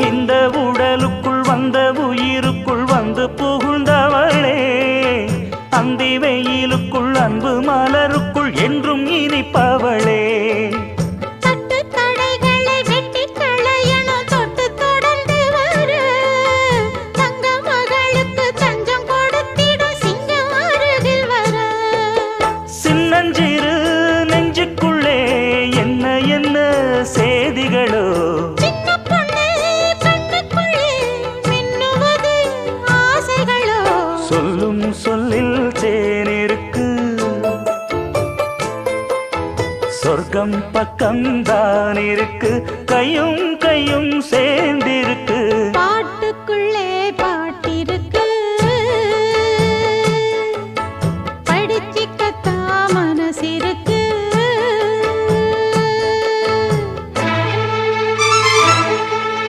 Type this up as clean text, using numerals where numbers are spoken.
இந்த உடலுக்குள் வந்த உயிருக்குள் வந்து புகுந்தவளே, அந்தி வெயிலுக்குள் அன்பு மலருக்குள் என்றும் இனிப்பவளே. சின்னஞ்சிறு நெஞ்சுக்குள்ளே என்ன என்ன சேதிகளோ, சொல்லும் சொல்லில் தேனிருக்கு, சொர்க்கம் பக்கம்தான் இருக்கு, கையும் கையும் சே